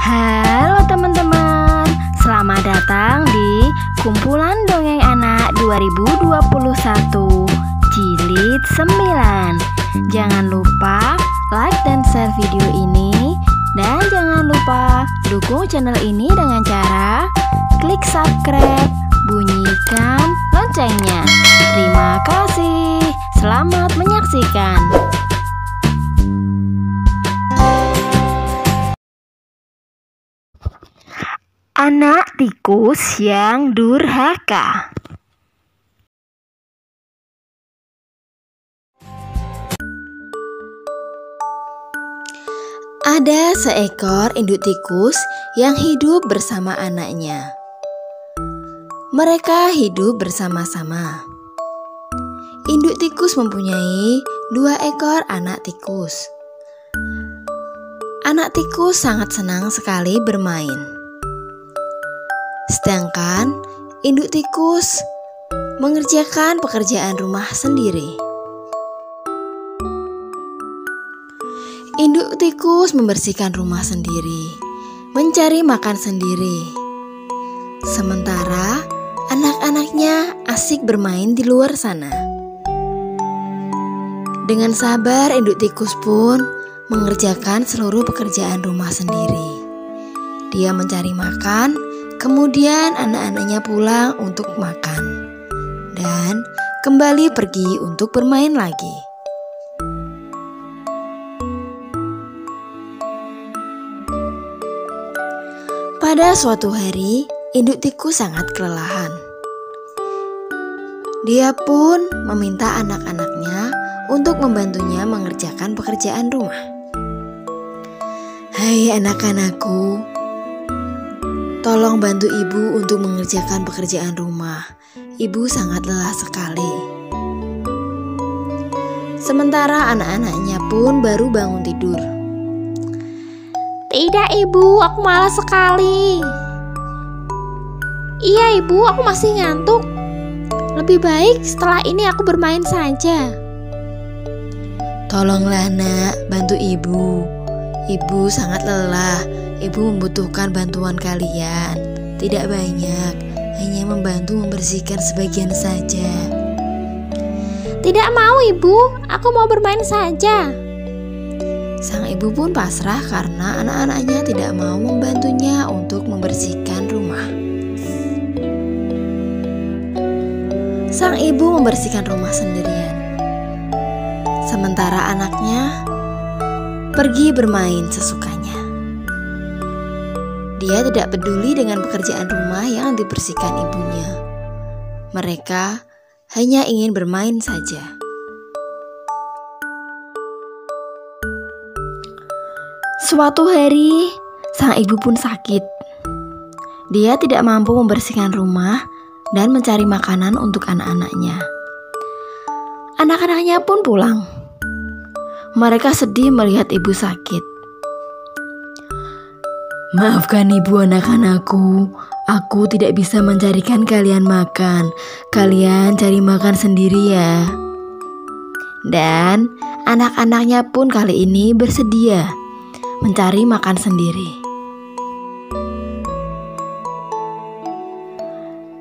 Halo teman-teman, selamat datang di Kumpulan Dongeng Anak 2021 Jilid 9. Jangan lupa like dan share video ini. Dan jangan lupa dukung channel ini dengan cara klik subscribe, bunyikan loncengnya. Terima kasih, selamat menyaksikan. Anak tikus yang durhaka. Ada seekor induk tikus yang hidup bersama anaknya. Mereka hidup bersama-sama. Induk tikus mempunyai 2 ekor anak tikus. Anak tikus sangat senang sekali bermain. Sedangkan induk tikus mengerjakan pekerjaan rumah sendiri. Induk tikus membersihkan rumah sendiri, mencari makan sendiri. Sementara anak-anaknya asik bermain di luar sana. Dengan sabar induk tikus pun mengerjakan seluruh pekerjaan rumah sendiri. Dia mencari makan, kemudian anak-anaknya pulang untuk makan dan kembali pergi untuk bermain lagi. Pada suatu hari, induk tikus sangat kelelahan. Dia pun meminta anak-anaknya untuk membantunya mengerjakan pekerjaan rumah. "Hai anak-anakku, tolong bantu ibu untuk mengerjakan pekerjaan rumah. Ibu sangat lelah sekali." Sementara anak-anaknya pun baru bangun tidur. "Tidak ibu, aku malas sekali." "Iya ibu, aku masih ngantuk. Lebih baik setelah ini aku bermain saja." "Tolonglah nak, bantu ibu. Ibu sangat lelah. Ibu membutuhkan bantuan kalian. Tidak banyak, hanya membantu membersihkan sebagian saja." "Tidak mau ibu, aku mau bermain saja." Sang ibu pun pasrah karena anak-anaknya tidak mau membantunya untuk membersihkan rumah. Sang ibu membersihkan rumah sendirian. Sementara anaknya pergi bermain sesukanya. Dia tidak peduli dengan pekerjaan rumah yang dibersihkan ibunya. Mereka hanya ingin bermain saja. Suatu hari, sang ibu pun sakit. Dia tidak mampu membersihkan rumah dan mencari makanan untuk anak-anaknya. Anak-anaknya pun pulang. Mereka sedih melihat ibu sakit. "Maafkan ibu anak-anakku, aku tidak bisa mencarikan kalian makan. Kalian cari makan sendiri ya." Dan anak-anaknya pun kali ini bersedia mencari makan sendiri.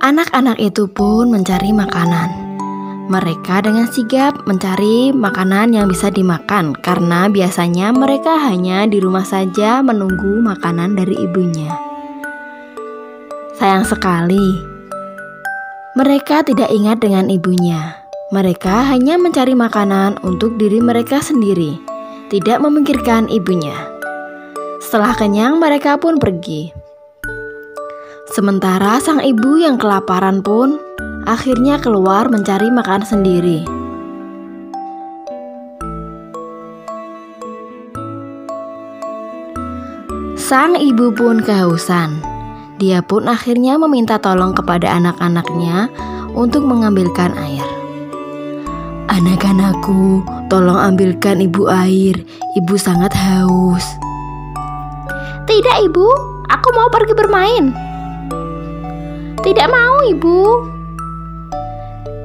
Anak-anak itu pun mencari makanan. Mereka dengan sigap mencari makanan yang bisa dimakan karena biasanya mereka hanya di rumah saja menunggu makanan dari ibunya. Sayang sekali, mereka tidak ingat dengan ibunya. Mereka hanya mencari makanan untuk diri mereka sendiri, tidak memikirkan ibunya. Setelah kenyang, mereka pun pergi. Sementara sang ibu yang kelaparan pun akhirnya keluar mencari makan sendiri. Sang ibu pun kehausan. Dia pun akhirnya meminta tolong kepada anak-anaknya untuk mengambilkan air. "Anak-anakku, tolong ambilkan ibu air. Ibu sangat haus." "Tidak ibu, aku mau pergi bermain." "Tidak mau ibu."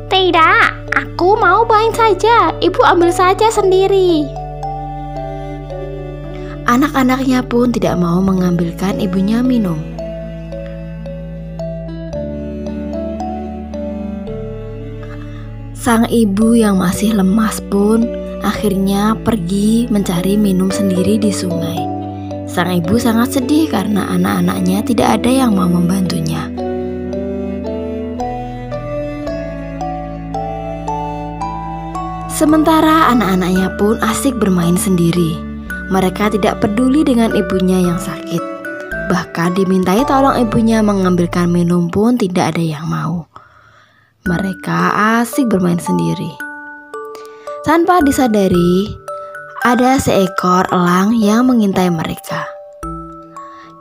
"Tidak, aku mau main saja. Ibu ambil saja sendiri." Anak-anaknya pun tidak mau mengambilkan ibunya minum. Sang ibu yang masih lemas pun akhirnya pergi mencari minum sendiri di sungai. Sang ibu sangat sedih karena anak-anaknya tidak ada yang mau membantunya. Sementara anak-anaknya pun asik bermain sendiri. Mereka tidak peduli dengan ibunya yang sakit. Bahkan dimintai tolong ibunya mengambilkan minum pun tidak ada yang mau. Mereka asik bermain sendiri. Tanpa disadari, ada seekor elang yang mengintai mereka.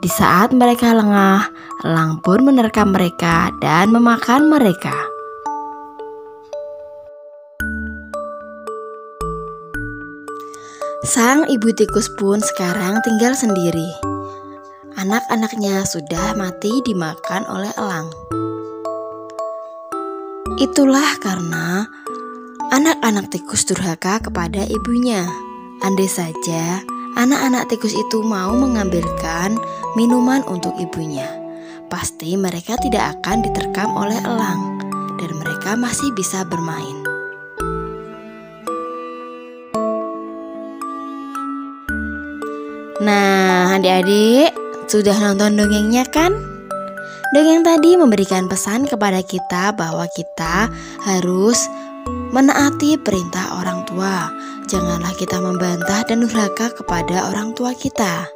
Di saat mereka lengah, elang pun menerkam mereka dan memakan mereka. Sang ibu tikus pun sekarang tinggal sendiri. Anak-anaknya sudah mati dimakan oleh elang. Itulah karena anak-anak tikus durhaka kepada ibunya. Andai saja anak-anak tikus itu mau mengambilkan minuman untuk ibunya, pasti mereka tidak akan diterkam oleh elang dan mereka masih bisa bermain. Nah, adik-adik, sudah nonton dongengnya kan? Dongeng tadi memberikan pesan kepada kita bahwa kita harus menaati perintah orang tua. Janganlah kita membantah dan durhaka kepada orang tua kita.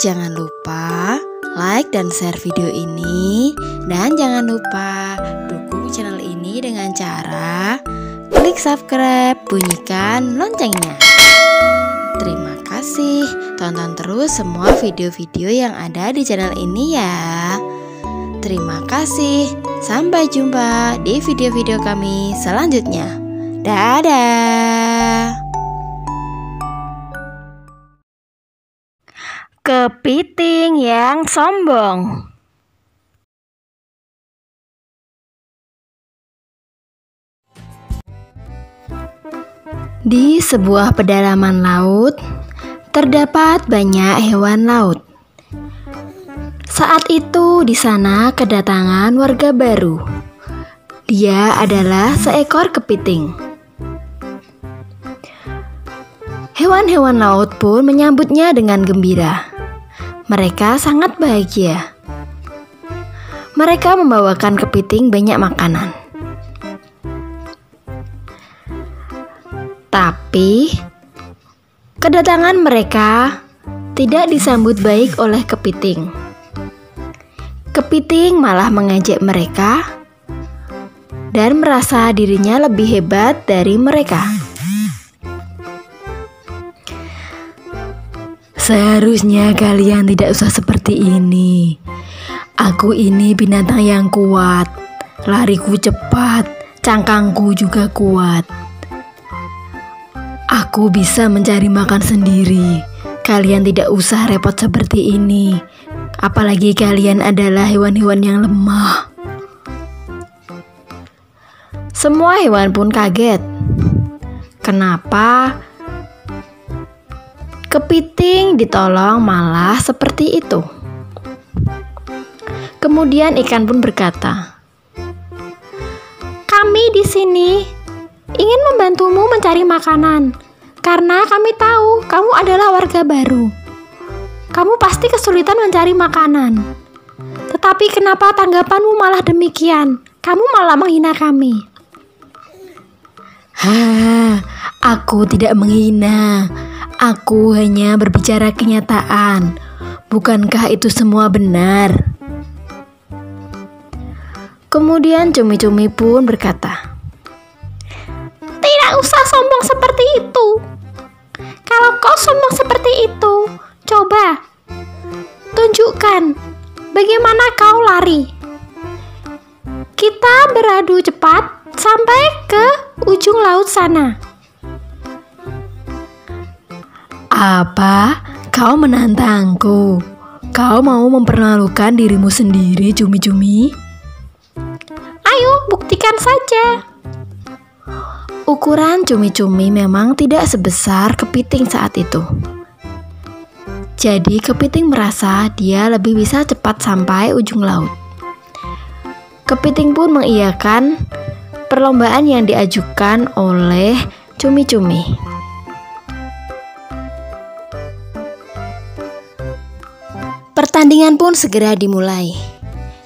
Jangan lupa like dan share video ini. Dan jangan lupa dukung channel ini dengan cara klik subscribe, bunyikan loncengnya. Terima kasih, tonton terus semua video-video yang ada di channel ini ya. Terima kasih, sampai jumpa di video-video kami selanjutnya. Dadah. Kepiting yang sombong. Di sebuah pedalaman laut, terdapat banyak hewan laut. Saat itu di sana kedatangan warga baru. Dia adalah seekor kepiting. Hewan-hewan laut pun menyambutnya dengan gembira. Mereka sangat bahagia. Mereka membawakan kepiting banyak makanan. Tapi kedatangan mereka tidak disambut baik oleh kepiting. Kepiting malah mengejek mereka dan merasa dirinya lebih hebat dari mereka. Seharusnya kalian tidak usah seperti ini. Aku ini binatang yang kuat. Lariku cepat, cangkangku juga kuat. Aku bisa mencari makan sendiri. Kalian tidak usah repot seperti ini. Apalagi kalian adalah hewan-hewan yang lemah. Semua hewan pun kaget. Kenapa kepiting ditolong malah seperti itu? Kemudian ikan pun berkata, "Kami di sini ingin membantumu mencari makanan, karena kami tahu kamu adalah warga baru. Kamu pasti kesulitan mencari makanan. Tetapi kenapa tanggapanmu malah demikian? Kamu malah menghina kami." Aku tidak menghina. Aku hanya berbicara kenyataan. Bukankah itu semua benar? Kemudian cumi-cumi pun berkata, "Tidak usah sombong seperti itu. Kalau kau sombong seperti itu, coba tunjukkan bagaimana kau lari. Kita beradu cepat sampai ke ujung laut sana." "Apa? Kau menantangku? Kau mau mempermalukan dirimu sendiri, cumi-cumi? Ayo, buktikan saja." Ukuran cumi-cumi memang tidak sebesar kepiting saat itu. Jadi kepiting merasa dia lebih bisa cepat sampai ujung laut. Kepiting pun mengiyakan perlombaan yang diajukan oleh cumi-cumi. Pertandingan pun segera dimulai.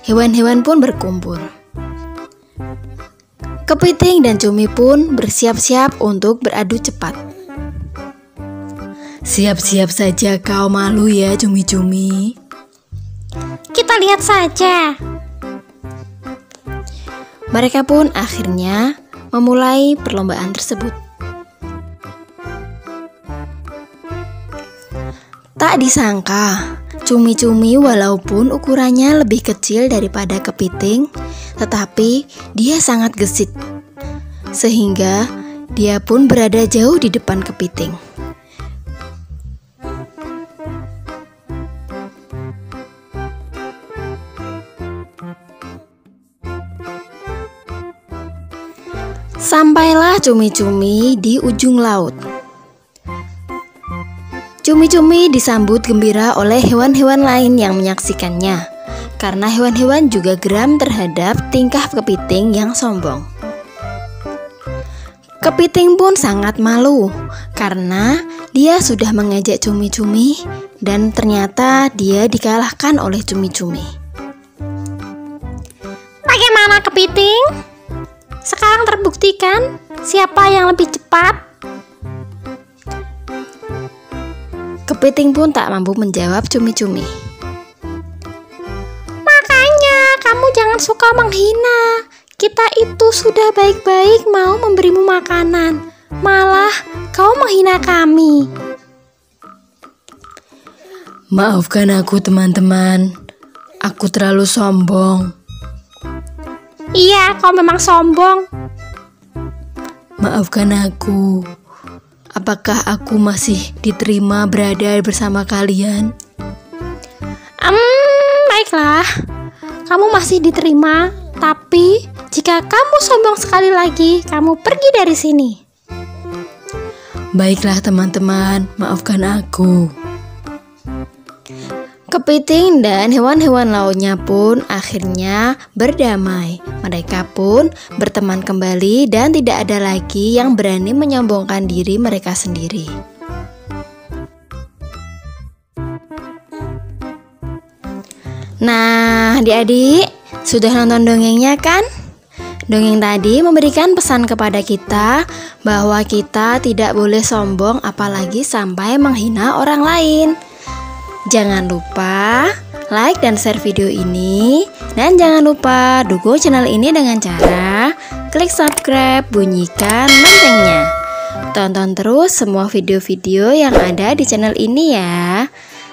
Hewan-hewan pun berkumpul. Kepiting dan cumi pun bersiap-siap untuk beradu cepat. Siap-siap saja kau malu ya cumi-cumi. Kita lihat saja. Mereka pun akhirnya memulai perlombaan tersebut. Tak disangka, cumi-cumi walaupun ukurannya lebih kecil daripada kepiting, tetapi dia sangat gesit. Sehingga dia pun berada jauh di depan kepiting. Sampailah cumi-cumi di ujung laut. Cumi-cumi disambut gembira oleh hewan-hewan lain yang menyaksikannya, karena hewan-hewan juga geram terhadap tingkah kepiting yang sombong. Kepiting pun sangat malu, karena dia sudah mengejek cumi-cumi dan ternyata dia dikalahkan oleh cumi-cumi. Bagaimana kepiting? Sekarang terbuktikan siapa yang lebih cepat. Kepiting pun tak mampu menjawab cumi-cumi. Makanya kamu jangan suka menghina. Kita itu sudah baik-baik mau memberimu makanan, malah kau menghina kami. Maafkan aku teman-teman, aku terlalu sombong. Iya, kau memang sombong. Maafkan aku. Apakah aku masih diterima berada bersama kalian? Baiklah. Kamu masih diterima, tapi jika kamu sombong sekali lagi, kamu pergi dari sini. Baiklah teman-teman, maafkan aku. Kepiting dan hewan-hewan lautnya pun akhirnya berdamai. Mereka pun berteman kembali dan tidak ada lagi yang berani menyombongkan diri mereka sendiri. Nah, adik-adik, sudah nonton dongengnya kan? Dongeng tadi memberikan pesan kepada kita bahwa kita tidak boleh sombong apalagi sampai menghina orang lain. Jangan lupa like dan share video ini. Dan jangan lupa dukung channel ini dengan cara klik subscribe, bunyikan loncengnya. Tonton terus semua video-video yang ada di channel ini ya.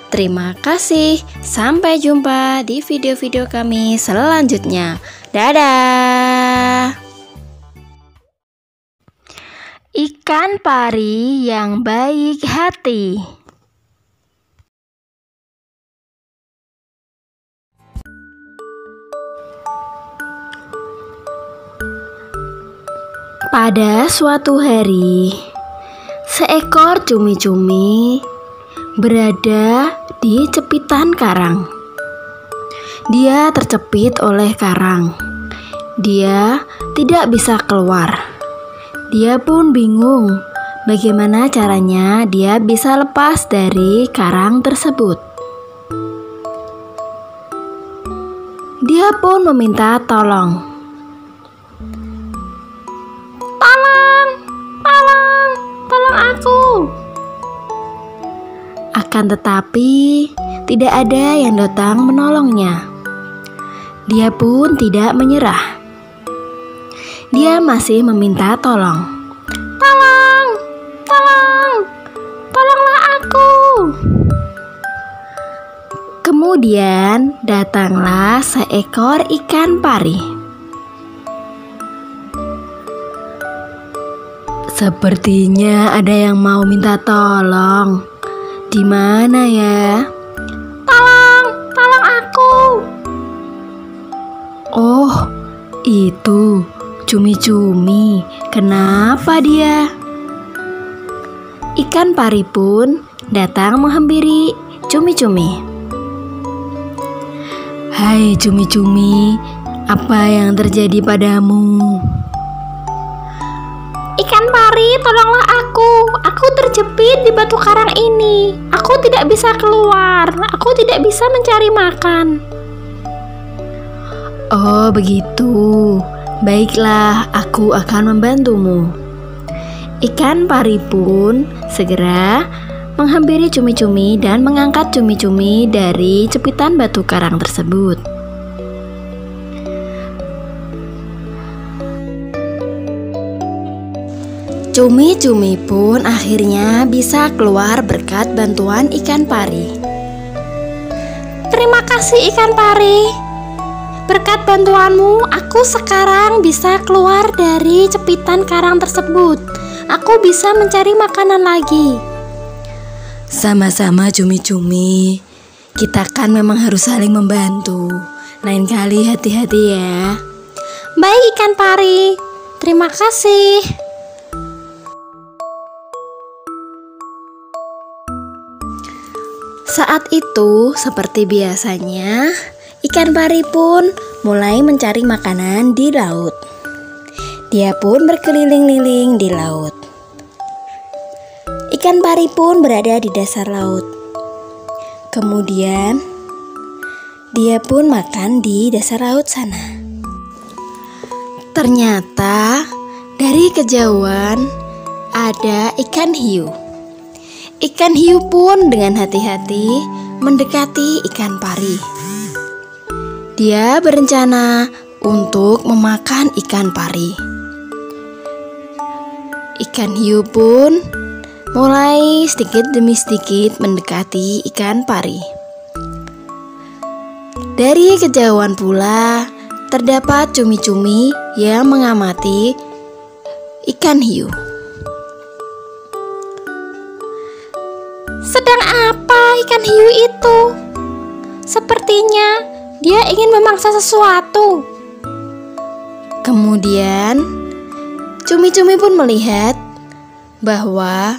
Terima kasih. Sampai jumpa di video-video kami selanjutnya. Dadah. Ikan pari yang baik hati. Pada suatu hari, seekor cumi-cumi berada di cepitan karang. Dia tercepit oleh karang. Dia tidak bisa keluar. Dia pun bingung bagaimana caranya dia bisa lepas dari karang tersebut. Dia pun meminta tolong. Tolong aku. Akan tetapi tidak ada yang datang menolongnya. Dia pun tidak menyerah. Dia masih meminta tolong. Tolonglah aku. Kemudian datanglah seekor ikan pari. Sepertinya ada yang mau minta tolong. Di mana ya? Tolong aku. Oh, itu cumi-cumi. Kenapa dia? Ikan pari pun datang menghampiri cumi-cumi. Hai cumi-cumi, apa yang terjadi padamu? Ikan pari, tolonglah aku. Aku terjepit di batu karang ini. Aku tidak bisa keluar. Aku tidak bisa mencari makan. Oh begitu. Baiklah, aku akan membantumu. Ikan pari pun segera menghampiri cumi-cumi dan mengangkat cumi-cumi dari cepitan batu karang tersebut. Cumi-cumi pun akhirnya bisa keluar berkat bantuan ikan pari. Terima kasih ikan pari. Berkat bantuanmu, aku sekarang bisa keluar dari cepitan karang tersebut. Aku bisa mencari makanan lagi. Sama-sama cumi-cumi. Kita kan memang harus saling membantu. Lain kali hati-hati ya. Baik ikan pari. Terima kasih. Saat itu, seperti biasanya, ikan pari pun mulai mencari makanan di laut. Dia pun berkeliling-liling di laut. Ikan pari pun berada di dasar laut. Kemudian, dia pun makan di dasar laut sana. Ternyata, dari kejauhan ada ikan hiu. Ikan hiu pun dengan hati-hati mendekati ikan pari. Dia berencana untuk memakan ikan pari. Ikan hiu pun mulai sedikit demi sedikit mendekati ikan pari. Dari kejauhan pula terdapat cumi-cumi yang mengamati ikan hiu. Sedang apa ikan hiu itu? Sepertinya dia ingin memangsa sesuatu. Kemudian, cumi-cumi pun melihat bahwa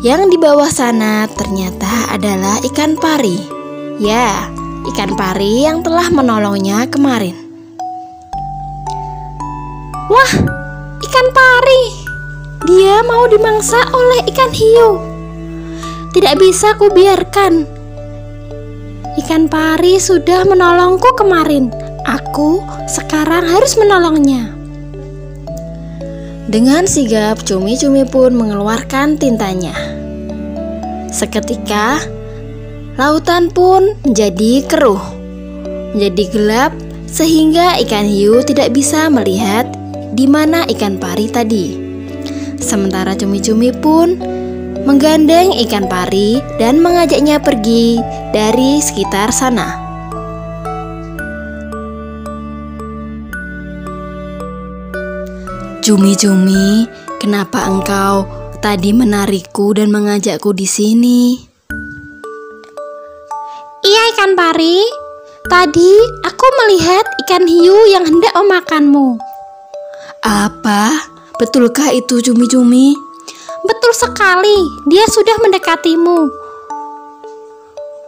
yang di bawah sana ternyata adalah ikan pari. Ya, ikan pari yang telah menolongnya kemarin. Wah, ikan pari. Dia mau dimangsa oleh ikan hiu. Tidak bisa kubiarkan. Ikan pari sudah menolongku kemarin. Aku sekarang harus menolongnya. Dengan sigap, cumi-cumi pun mengeluarkan tintanya. Seketika, lautan pun menjadi keruh, menjadi gelap, sehingga ikan hiu tidak bisa melihat di mana ikan pari tadi. Sementara cumi-cumi pun menggandeng ikan pari dan mengajaknya pergi dari sekitar sana. Cumi-cumi, kenapa engkau tadi menarikku dan mengajakku di sini? Iya ikan pari, tadi aku melihat ikan hiu yang hendak memakanmu. Apa? Betulkah itu cumi-cumi? Betul sekali, dia sudah mendekatimu.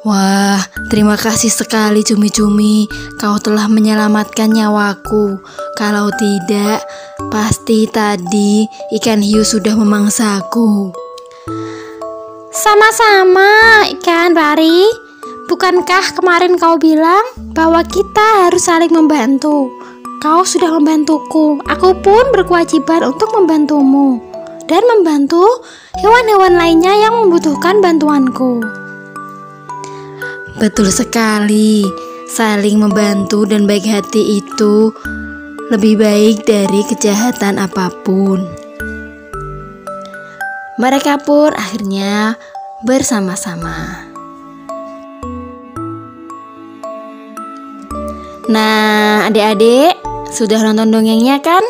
Wah, terima kasih sekali cumi-cumi. Kau telah menyelamatkan nyawaku. Kalau tidak, pasti tadi ikan hiu sudah memangsaku. Sama-sama ikan pari. Bukankah kemarin kau bilang bahwa kita harus saling membantu? Kau sudah membantuku. Aku pun berkewajiban untuk membantumu dan membantu hewan-hewan lainnya yang membutuhkan bantuanku. Betul sekali, saling membantu dan baik hati itu lebih baik dari kejahatan apapun. Mereka pun akhirnya bersama-sama. Nah, adik-adik, sudah nonton dongengnya kan?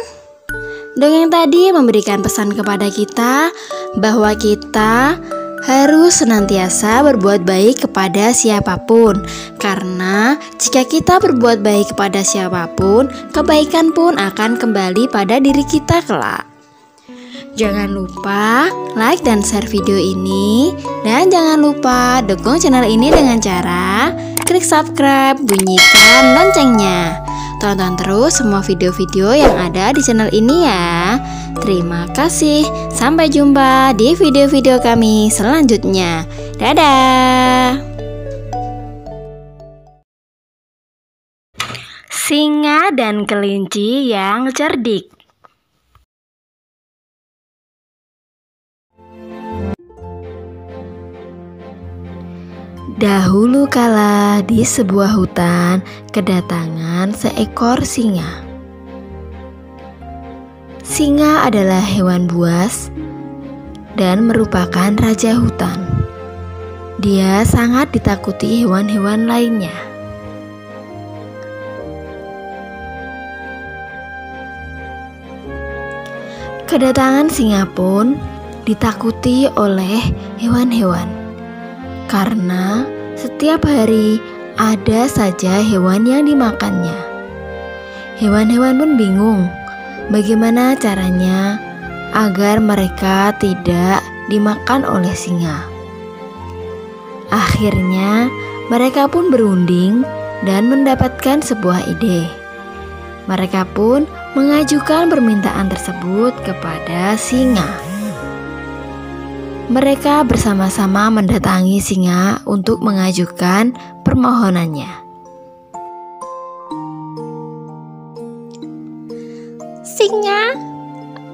Dongeng tadi memberikan pesan kepada kita bahwa kita harus senantiasa berbuat baik kepada siapapun. Karena jika kita berbuat baik kepada siapapun, kebaikan pun akan kembali pada diri kita kelak. Jangan lupa like dan share video ini. Dan jangan lupa dukung channel ini dengan cara klik subscribe, bunyikan loncengnya. Tonton terus semua video-video yang ada di channel ini ya. Terima kasih. Sampai jumpa di video-video kami selanjutnya. Dadah. Singa dan kelinci yang cerdik. Dahulu kala di sebuah hutan kedatangan seekor singa. Singa adalah hewan buas dan merupakan raja hutan. Dia sangat ditakuti hewan-hewan lainnya. Kedatangan singa pun ditakuti oleh hewan-hewan. Karena setiap hari ada saja hewan yang dimakannya. Hewan-hewan pun bingung bagaimana caranya agar mereka tidak dimakan oleh singa. Akhirnya mereka pun berunding dan mendapatkan sebuah ide. Mereka pun mengajukan permintaan tersebut kepada singa. Mereka bersama-sama mendatangi singa untuk mengajukan permohonannya. Singa,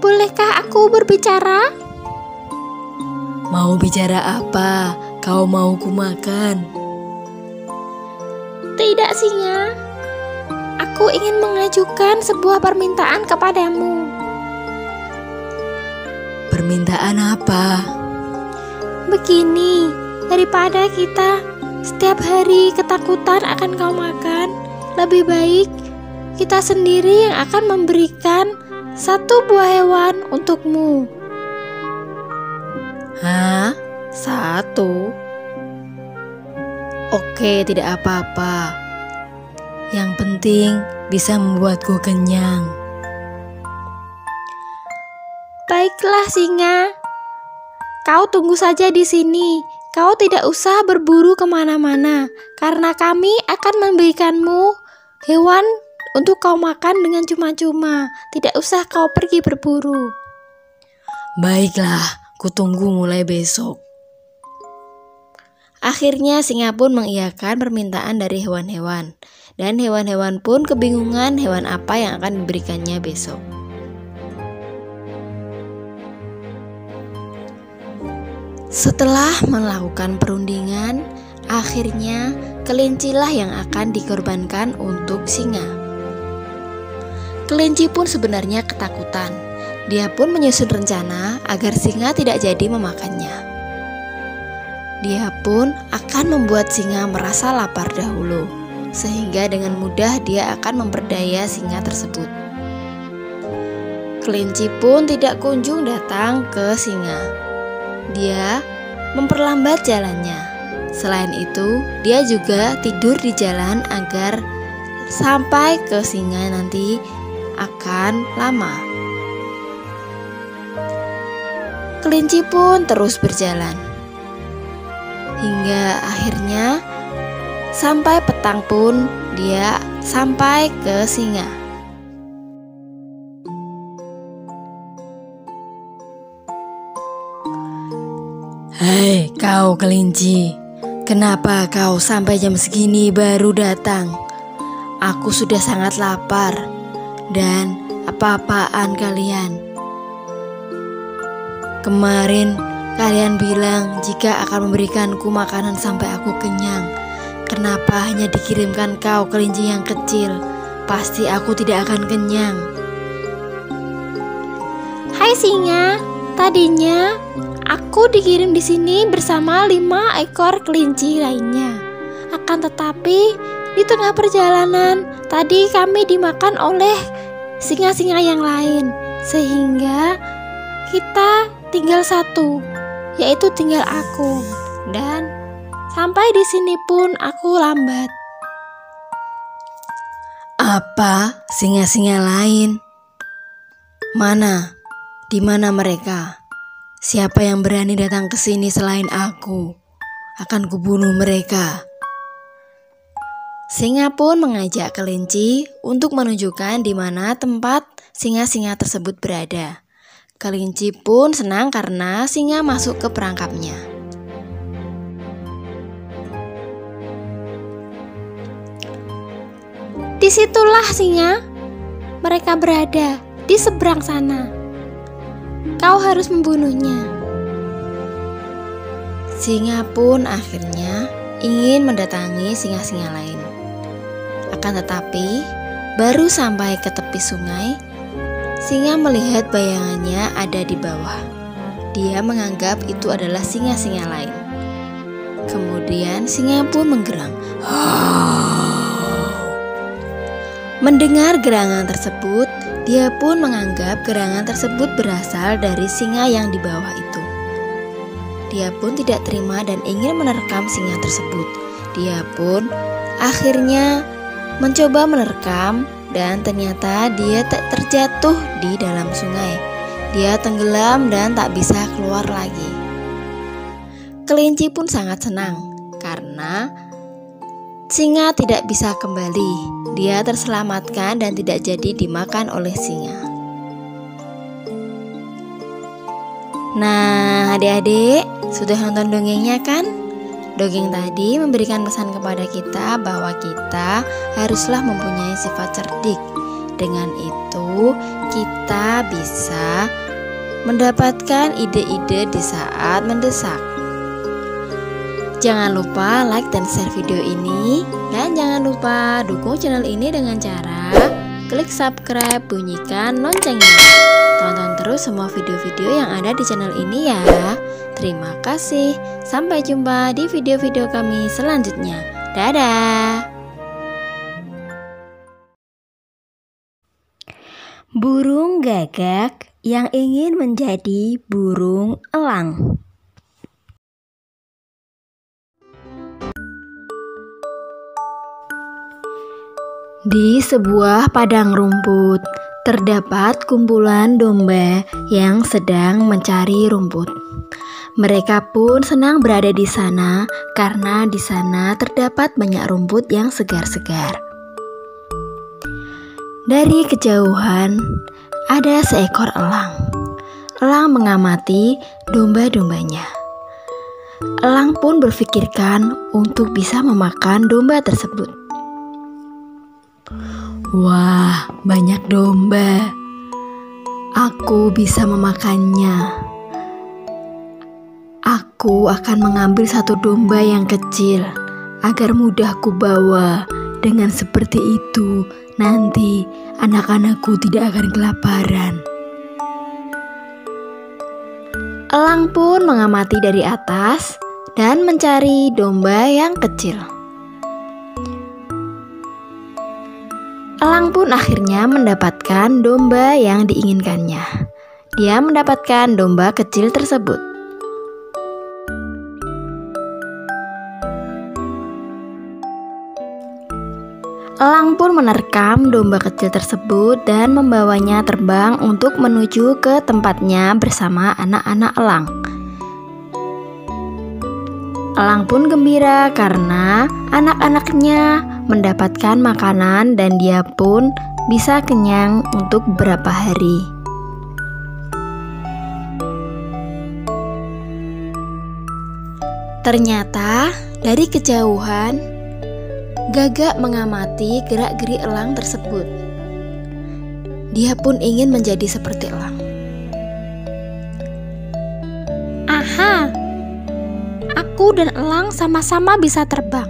bolehkah aku berbicara? Mau bicara apa? Kau mau kumakan? Tidak, singa. Aku ingin mengajukan sebuah permintaan kepadamu. Permintaan apa? Begini, daripada kita setiap hari ketakutan akan kau makan, lebih baik kita sendiri yang akan memberikan satu buah hewan untukmu. Hah? Satu? Oke, tidak apa-apa. Yang penting bisa membuatku kenyang. Baiklah, singa. Kau tunggu saja di sini. Kau tidak usah berburu kemana-mana, karena kami akan memberikanmu hewan untuk kau makan dengan cuma-cuma. Tidak usah kau pergi berburu. Baiklah, kutunggu mulai besok. Akhirnya singa pun mengiyakan permintaan dari hewan-hewan. Dan hewan-hewan pun kebingungan hewan apa yang akan diberikannya besok. Setelah melakukan perundingan, akhirnya kelincilah yang akan dikorbankan untuk singa. Kelinci pun sebenarnya ketakutan. Dia pun menyusun rencana agar singa tidak jadi memakannya. Dia pun akan membuat singa merasa lapar dahulu, sehingga dengan mudah dia akan memperdaya singa tersebut. Kelinci pun tidak kunjung datang ke singa. Dia memperlambat jalannya. Selain itu, dia juga tidur di jalan agar sampai ke singa nanti akan lama. Kelinci pun terus berjalan hingga akhirnya sampai petang pun dia sampai ke singa. Hei kau kelinci, kenapa kau sampai jam segini baru datang? Aku sudah sangat lapar. Dan apa-apaan kalian? Kemarin kalian bilang jika akan memberikanku makanan sampai aku kenyang. Kenapa hanya dikirimkan kau kelinci yang kecil? Pasti aku tidak akan kenyang. Hai singa, tadinya aku dikirim di sini bersama 5 ekor kelinci lainnya. Akan tetapi di tengah perjalanan tadi kami dimakan oleh singa-singa yang lain, sehingga kita tinggal satu, yaitu tinggal aku. Dan sampai di sini pun aku lambat. Apa singa-singa lain? Mana? Di mana mereka? Siapa yang berani datang ke sini selain aku? Akan kubunuh mereka." Singa pun mengajak kelinci untuk menunjukkan di mana tempat singa-singa tersebut berada. Kelinci pun senang karena singa masuk ke perangkapnya. "Disitulah singa. Mereka berada di seberang sana. Kau harus membunuhnya." Singa pun akhirnya ingin mendatangi singa-singa lain. Akan tetapi, baru sampai ke tepi sungai, singa melihat bayangannya ada di bawah. Dia menganggap itu adalah singa-singa lain. Kemudian singa pun menggerang. Mendengar gerangan tersebut, dia pun menganggap gerangan tersebut berasal dari singa yang di bawah itu. Dia pun tidak terima dan ingin menerkam singa tersebut. Dia pun akhirnya mencoba menerkam dan ternyata dia tak terjatuh di dalam sungai. Dia tenggelam dan tak bisa keluar lagi. Kelinci pun sangat senang karena singa tidak bisa kembali. Dia terselamatkan dan tidak jadi dimakan oleh singa. Nah, adik-adik, sudah nonton dongengnya kan? Dongeng tadi memberikan pesan kepada kita bahwa kita haruslah mempunyai sifat cerdik. Dengan itu, kita bisa mendapatkan ide-ide di saat mendesak. Jangan lupa like dan share video ini. Dan jangan lupa dukung channel ini dengan cara klik subscribe, bunyikan loncengnya. Tonton terus semua video-video yang ada di channel ini ya. Terima kasih. Sampai jumpa di video-video kami selanjutnya. Dadah. Burung gagak yang ingin menjadi burung elang. Di sebuah padang rumput, terdapat kumpulan domba yang sedang mencari rumput. Mereka pun senang berada di sana karena di sana terdapat banyak rumput yang segar-segar. Dari kejauhan, ada seekor elang. Elang mengamati domba-dombanya. Elang pun berpikirkan untuk bisa memakan domba tersebut. Wah, banyak domba. Aku bisa memakannya. Aku akan mengambil satu domba yang kecil agar mudah kubawa. Dengan seperti itu, nanti anak-anakku tidak akan kelaparan. Elang pun mengamati dari atas dan mencari domba yang kecil. Elang pun akhirnya mendapatkan domba yang diinginkannya. Dia mendapatkan domba kecil tersebut. Elang pun menerkam domba kecil tersebut dan membawanya terbang untuk menuju ke tempatnya bersama anak-anak elang. Elang pun gembira karena anak-anaknya mendapatkan makanan dan dia pun bisa kenyang untuk beberapa hari. Ternyata dari kejauhan, gagak mengamati gerak-gerik elang tersebut. Dia pun ingin menjadi seperti elang. Aha, aku dan elang sama-sama bisa terbang.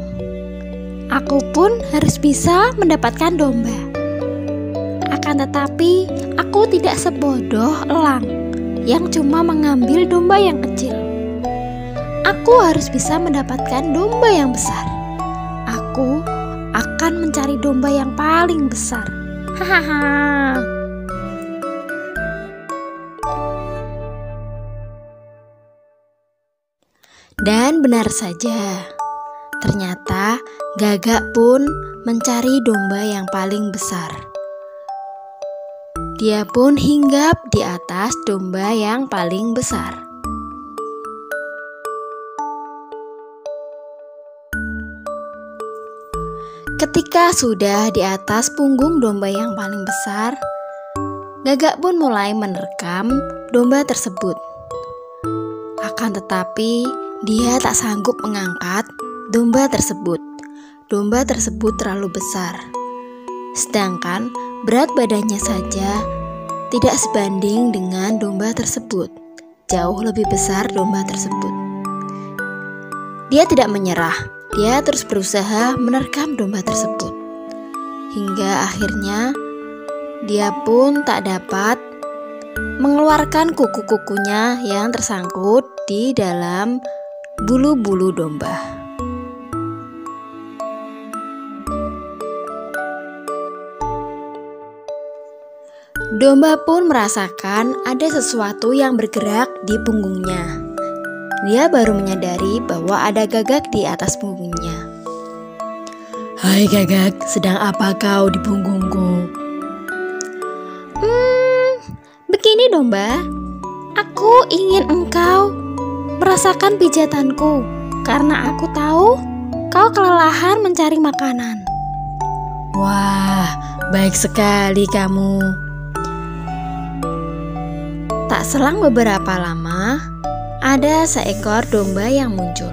Aku pun harus bisa mendapatkan domba. Akan tetapi, aku tidak sebodoh elang yang cuma mengambil domba yang kecil. Aku harus bisa mendapatkan domba yang besar. Aku akan mencari domba yang paling besar. Hahaha. Dan benar saja, ternyata gagak pun mencari domba yang paling besar. Dia pun hinggap di atas domba yang paling besar. Ketika sudah di atas punggung domba yang paling besar, Gagak pun mulai menerkam domba tersebut. Akan tetapi, dia tak sanggup mengangkat domba tersebut. Domba tersebut terlalu besar. Sedangkan berat badannya saja tidak sebanding dengan domba tersebut. Jauh lebih besar domba tersebut. Dia tidak menyerah. Dia terus berusaha menerkam domba tersebut. Hingga akhirnya dia pun tak dapat mengeluarkan kuku-kukunya yang tersangkut di dalam bulu-bulu domba. Domba pun merasakan ada sesuatu yang bergerak di punggungnya. Dia baru menyadari bahwa ada Gagak di atas punggungnya. "Hai Gagak, sedang apa kau di punggungku?" Begini domba, aku ingin engkau merasakan pijatanku, karena aku tahu kau kelelahan mencari makanan. Wah, baik sekali kamu. Tak selang beberapa lama, ada seekor domba yang muncul.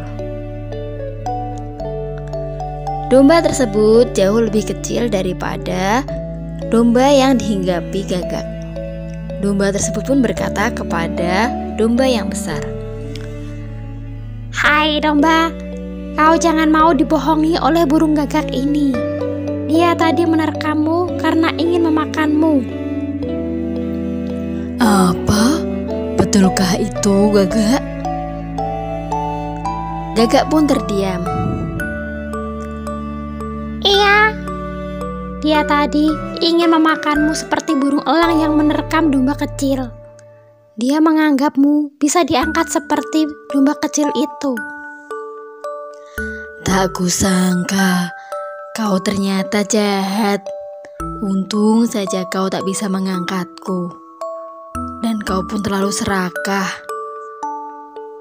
Domba tersebut jauh lebih kecil daripada domba yang dihinggapi Gagak. Domba tersebut pun berkata kepada domba yang besar, Hai domba, kau jangan mau dibohongi oleh burung Gagak ini. Dia tadi menerkammu karena ingin memakanmu. Apa? Betulkah itu Gagak? Gagak pun terdiam. Iya, dia tadi ingin memakanmu seperti burung elang yang menerkam domba kecil. Dia menganggapmu bisa diangkat seperti domba kecil itu. Tak kusangka kau ternyata jahat. Untung saja kau tak bisa mengangkatku. Dan kau pun terlalu serakah,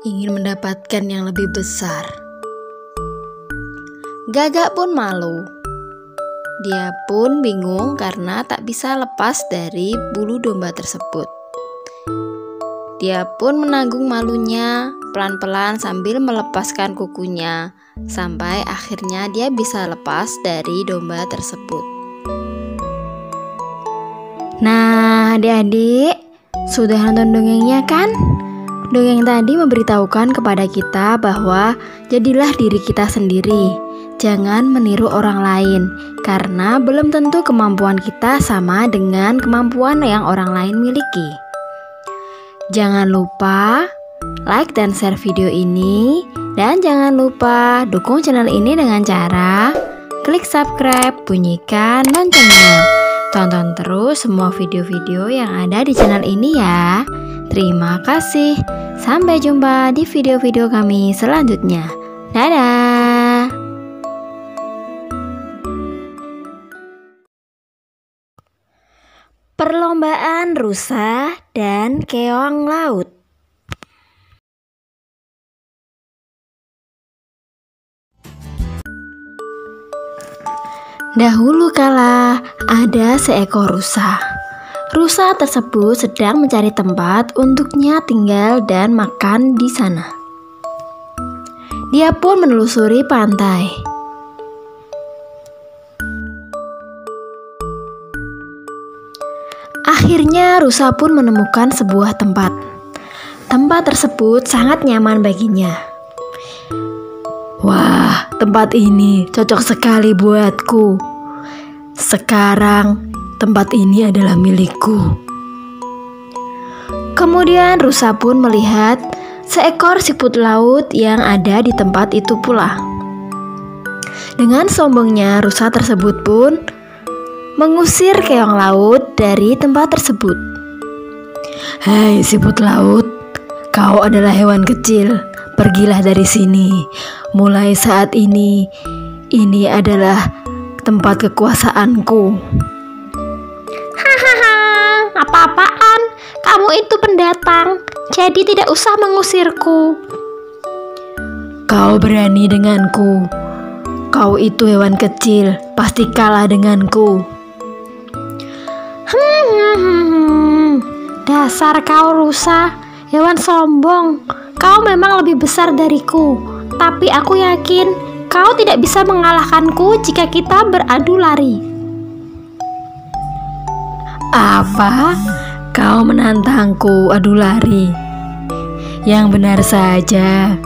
ingin mendapatkan yang lebih besar. Gagak pun malu. Dia pun bingung karena tak bisa lepas dari bulu domba tersebut. Dia pun menanggung malunya pelan-pelan sambil melepaskan kukunya, sampai akhirnya dia bisa lepas dari domba tersebut. Nah, adik-adik, sudah nonton dongengnya kan? Dongeng tadi memberitahukan kepada kita bahwa jadilah diri kita sendiri. Jangan meniru orang lain, karena belum tentu kemampuan kita sama dengan kemampuan yang orang lain miliki. Jangan lupa like dan share video ini, dan jangan lupa dukung channel ini dengan cara klik subscribe, bunyikan loncengnya. Tonton terus semua video-video yang ada di channel ini ya. Terima kasih. Sampai jumpa di video-video kami selanjutnya. Dadah. Perlombaan rusa dan keong laut. Dahulu kala ada seekor rusa. Rusa tersebut sedang mencari tempat untuknya tinggal dan makan di sana. Dia pun menelusuri pantai. Akhirnya rusa pun menemukan sebuah tempat. Tempat tersebut sangat nyaman baginya. Wah, tempat ini cocok sekali buatku. Sekarang tempat ini adalah milikku. Kemudian rusa pun melihat seekor siput laut yang ada di tempat itu pula. Dengan sombongnya rusa tersebut pun mengusir keong laut dari tempat tersebut. Hai siput laut, kau adalah hewan kecil. Pergilah dari sini. Mulai saat ini adalah tempat kekuasaanku. Hahaha, kamu itu pendatang, jadi tidak usah mengusirku. Kau berani denganku. Kau itu hewan kecil, pasti kalah denganku. Dasar kau rusa, hewan sombong. Kau memang lebih besar dariku, tapi aku yakin kau tidak bisa mengalahkanku jika kita beradu lari. Apa? Kau menantangku adu lari? Yang benar saja.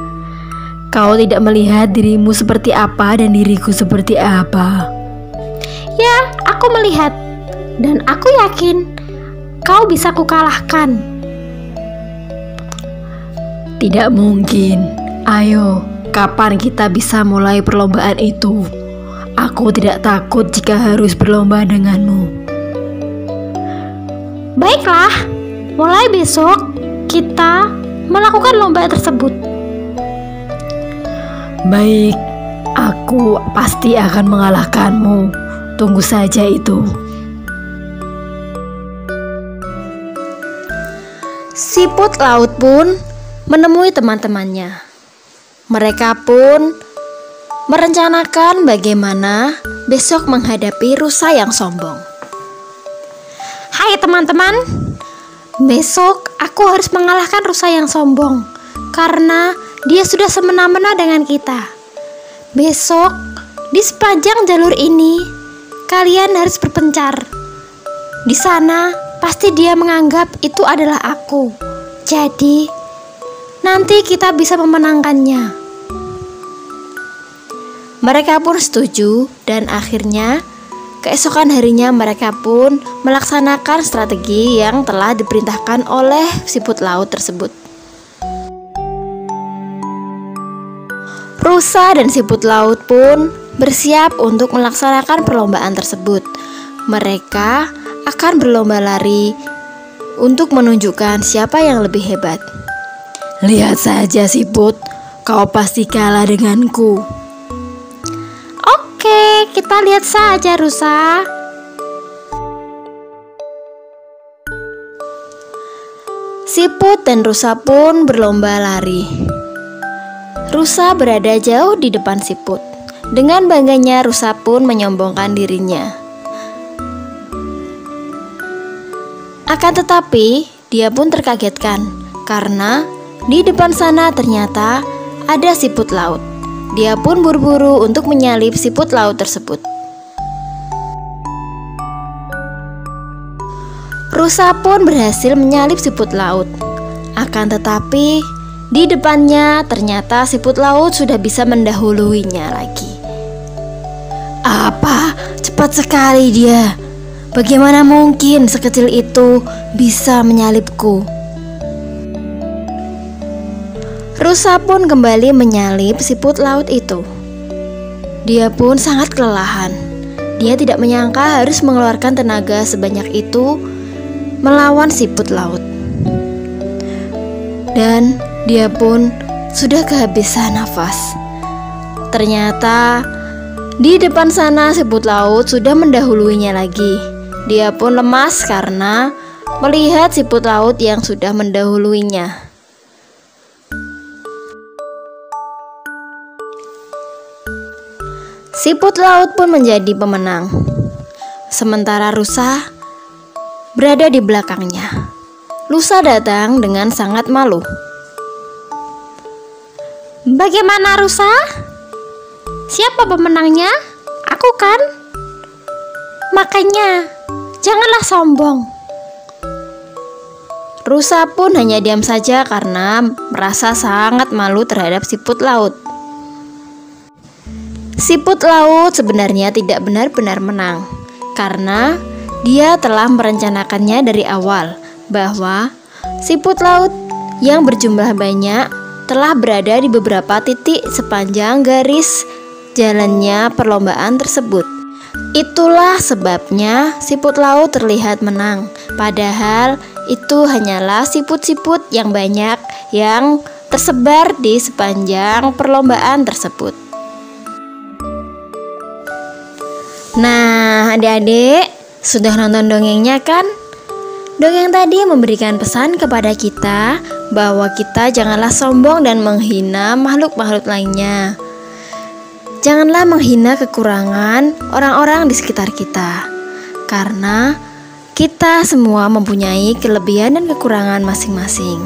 Kau tidak melihat dirimu seperti apa dan diriku seperti apa. Ya, aku melihat. Dan aku yakin kau bisa kukalahkan. Tidak mungkin. Ayo, kapan kita bisa mulai perlombaan itu? Aku tidak takut jika harus berlomba denganmu. Baiklah, mulai besok kita melakukan lomba tersebut. Baik, aku pasti akan mengalahkanmu. Tunggu saja itu. Siput laut pun menemui teman-temannya. Mereka pun merencanakan bagaimana besok menghadapi rusa yang sombong. Hai teman-teman, besok aku harus mengalahkan rusa yang sombong karena dia sudah semena-mena dengan kita. Besok di sepanjang jalur ini kalian harus berpencar. Di sana pasti dia menganggap itu adalah aku. Jadi nanti kita bisa memenangkannya. Mereka pun setuju dan akhirnya keesokan harinya mereka pun melaksanakan strategi yang telah diperintahkan oleh siput laut tersebut. Rusa dan siput laut pun bersiap untuk melaksanakan perlombaan tersebut. Mereka akan berlomba lari untuk menunjukkan siapa yang lebih hebat. Lihat saja siput, kau pasti kalah denganku. Oke, kita lihat saja rusa. Siput dan rusa pun berlomba lari. Rusa berada jauh di depan siput. Dengan bangganya rusa pun menyombongkan dirinya. Akan tetapi dia pun terkagetkan karena di depan sana ternyata ada siput laut. Dia pun buru-buru untuk menyalip siput laut tersebut. Rusa pun berhasil menyalip siput laut. Akan tetapi di depannya ternyata siput laut sudah bisa mendahuluinya lagi. Apa? Cepat sekali dia. Bagaimana mungkin sekecil itu bisa menyalipku? Rusa pun kembali menyalip siput laut itu. Dia pun sangat kelelahan. Dia tidak menyangka harus mengeluarkan tenaga sebanyak itu melawan siput laut. Dan dia pun sudah kehabisan nafas. Ternyata di depan sana siput laut sudah mendahuluinya lagi. Dia pun lemas karena melihat siput laut yang sudah mendahuluinya. Siput laut pun menjadi pemenang. Sementara rusa berada di belakangnya. Rusa datang dengan sangat malu. Bagaimana rusa? Siapa pemenangnya? Aku kan? Makanya janganlah sombong. Rusa pun hanya diam saja karena merasa sangat malu terhadap siput laut. Siput laut sebenarnya tidak benar-benar menang karena dia telah merencanakannya dari awal bahwa siput laut yang berjumlah banyak telah berada di beberapa titik sepanjang garis jalannya perlombaan tersebut. Itulah sebabnya siput laut terlihat menang, padahal itu hanyalah siput-siput yang banyak yang tersebar di sepanjang perlombaan tersebut. Nah, adik-adik sudah nonton dongengnya kan? Dongeng tadi memberikan pesan kepada kita bahwa kita janganlah sombong dan menghina makhluk-makhluk lainnya. Janganlah menghina kekurangan orang-orang di sekitar kita, karena kita semua mempunyai kelebihan dan kekurangan masing-masing.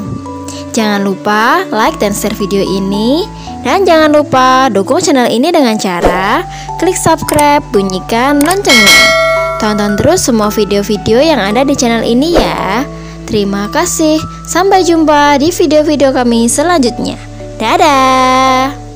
Jangan lupa like dan share video ini, dan jangan lupa dukung channel ini dengan cara klik subscribe, bunyikan loncengnya. Tonton terus semua video-video yang ada di channel ini ya. Terima kasih. Sampai jumpa di video-video kami selanjutnya. Dadah.